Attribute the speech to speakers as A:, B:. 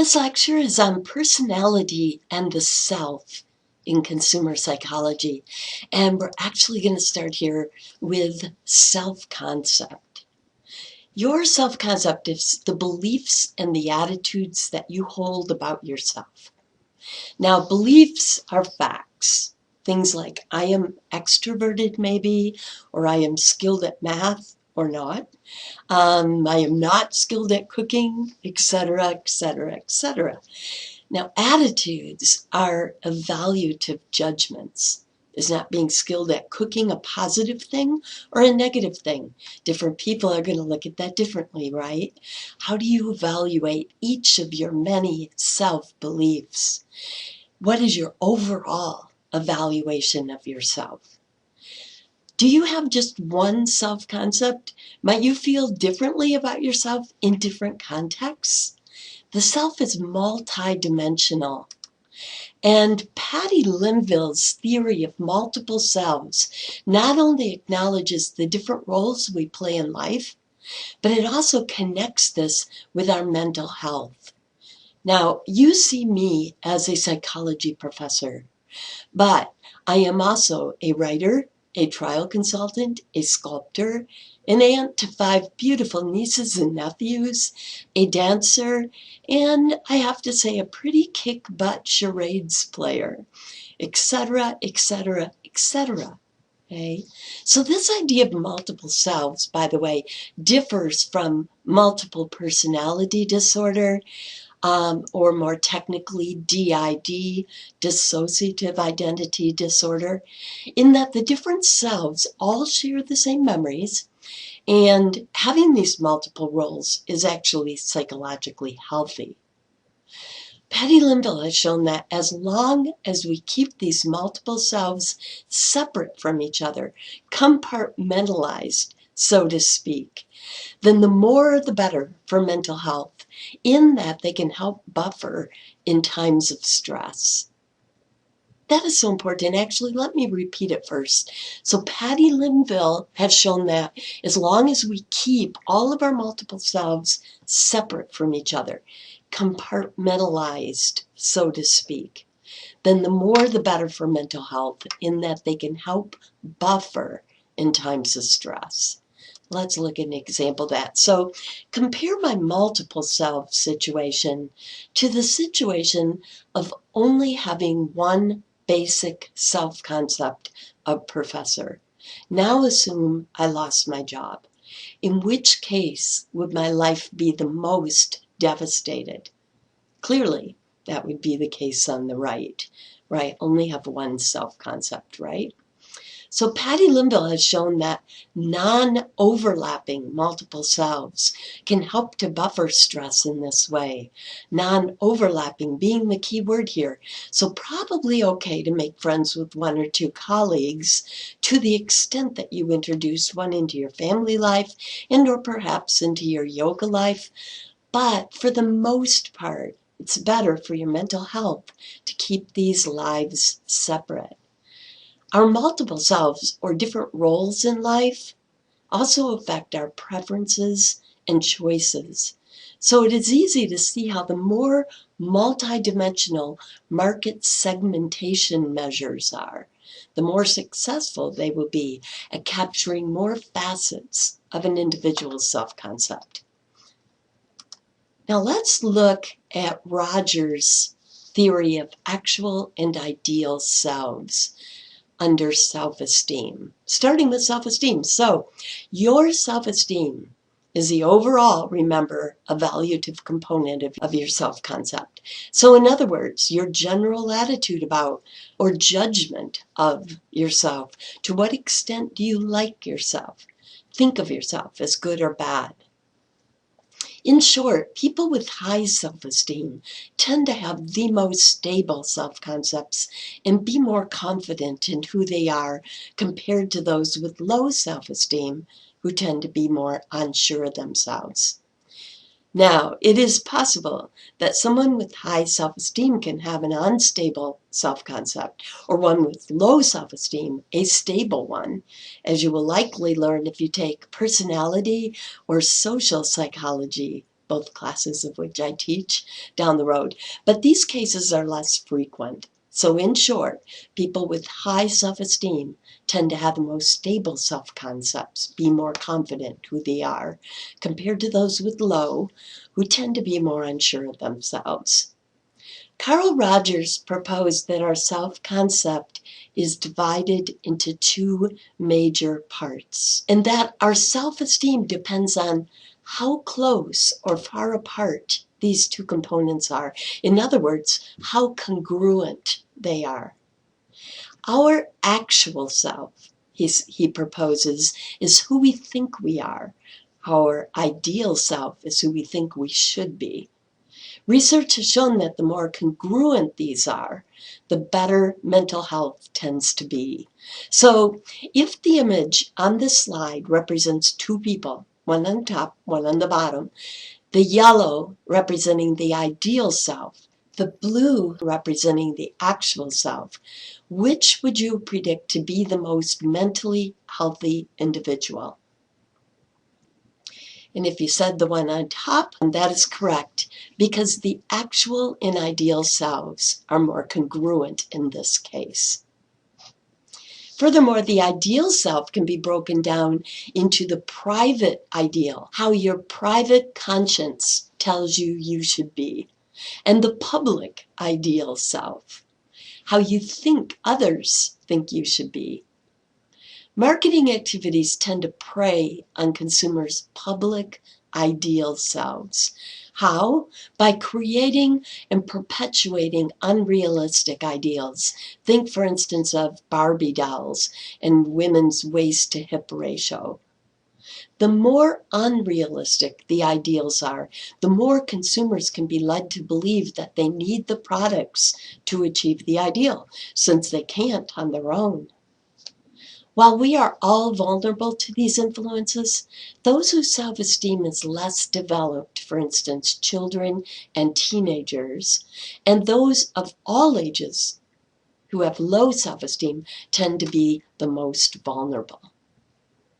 A: This lecture is on personality and the self in consumer psychology, and we're actually going to start here with self-concept. Your self-concept is the beliefs and the attitudes that you hold about yourself. Now, beliefs are facts. Things like I am extroverted maybe, or I am skilled at math or not. I am not skilled at cooking, etc., etc., etc. Now, attitudes are evaluative judgments. Is not being skilled at cooking a positive thing or a negative thing? Different people are going to look at that differently, right? How do you evaluate each of your many self-beliefs? What is your overall evaluation of yourself? Do you have just one self-concept? Might you feel differently about yourself in different contexts? The self is multidimensional. And Patty Linville's theory of multiple selves not only acknowledges the different roles we play in life, but it also connects this with our mental health. Now, you see me as a psychology professor, but I am also a writer, a trial consultant, a sculptor, an aunt to 5 beautiful nieces and nephews, a dancer, and I have to say a pretty kick-butt charades player, etc., etc., etc. Okay? So this idea of multiple selves, by the way, differs from multiple personality disorder, or more technically DID, dissociative identity disorder, in that the different selves all share the same memories, and having these multiple roles is actually psychologically healthy. Patty Linville has shown that as long as we keep these multiple selves separate from each other, compartmentalized, so to speak, then the more the better for mental health, in that they can help buffer in times of stress. That is so important. Actually, let me repeat it first. So Patty Linville has shown that as long as we keep all of our multiple selves separate from each other, compartmentalized, so to speak, then the more the better for mental health, in that they can help buffer in times of stress. Let's look at an example of that. So compare my multiple self situation to the situation of only having one basic self-concept of professor. Now assume I lost my job. In which case would my life be the most devastated? Clearly, that would be the case on the right, right? Only have one self-concept, right? So Patty Linville has shown that non-overlapping multiple selves can help to buffer stress in this way. Non-overlapping being the key word here. So probably okay to make friends with 1 or 2 colleagues to the extent that you introduce one into your family life and or perhaps into your yoga life. But for the most part, it's better for your mental health to keep these lives separate. Our multiple selves, or different roles in life, also affect our preferences and choices. So it is easy to see how the more multidimensional market segmentation measures are, the more successful they will be at capturing more facets of an individual's self-concept. Now let's look at Rogers' theory of actual and ideal selves under self-esteem, starting with self-esteem. So your self-esteem is the overall, remember, evaluative component of your self-concept. So in other words, your general attitude about or judgment of yourself. To what extent do you like yourself? Think of yourself as good or bad. In short, people with high self-esteem tend to have the most stable self-concepts and be more confident in who they are compared to those with low self-esteem who tend to be more unsure of themselves. Now, it is possible that someone with high self-esteem can have an unstable self-concept, or one with low self-esteem, a stable one, as you will likely learn if you take personality or social psychology both classes of which I teach down the road. But these cases are less frequent. So in short, people with high self-esteem tend to have the most stable self-concepts, be more confident who they are, compared to those with low, who tend to be more unsure of themselves. Carl Rogers proposed that our self-concept is divided into two major parts, and that our self-esteem depends on how close or far apart these two components are. In other words, how congruent they are. Our actual self, he proposes, is who we think we are. Our ideal self is who we think we should be. Research has shown that the more congruent these are, the better mental health tends to be. So if the image on this slide represents two people, one on top, one on the bottom, the yellow representing the ideal self, the blue representing the actual self, which would you predict to be the most mentally healthy individual? And if you said the one on top, that is correct, because the actual and ideal selves are more congruent in this case. Furthermore, the ideal self can be broken down into the private ideal, how your private conscience tells you you should be, and the public ideal self, how you think others think you should be. Marketing activities tend to prey on consumers' public ideal selves. How? By creating and perpetuating unrealistic ideals. Think, for instance, of Barbie dolls and women's waist to hip ratio. The more unrealistic the ideals are, the more consumers can be led to believe that they need the products to achieve the ideal, since they can't on their own. While we are all vulnerable to these influences, those whose self-esteem is less developed, for instance, children and teenagers, and those of all ages who have low self-esteem, tend to be the most vulnerable.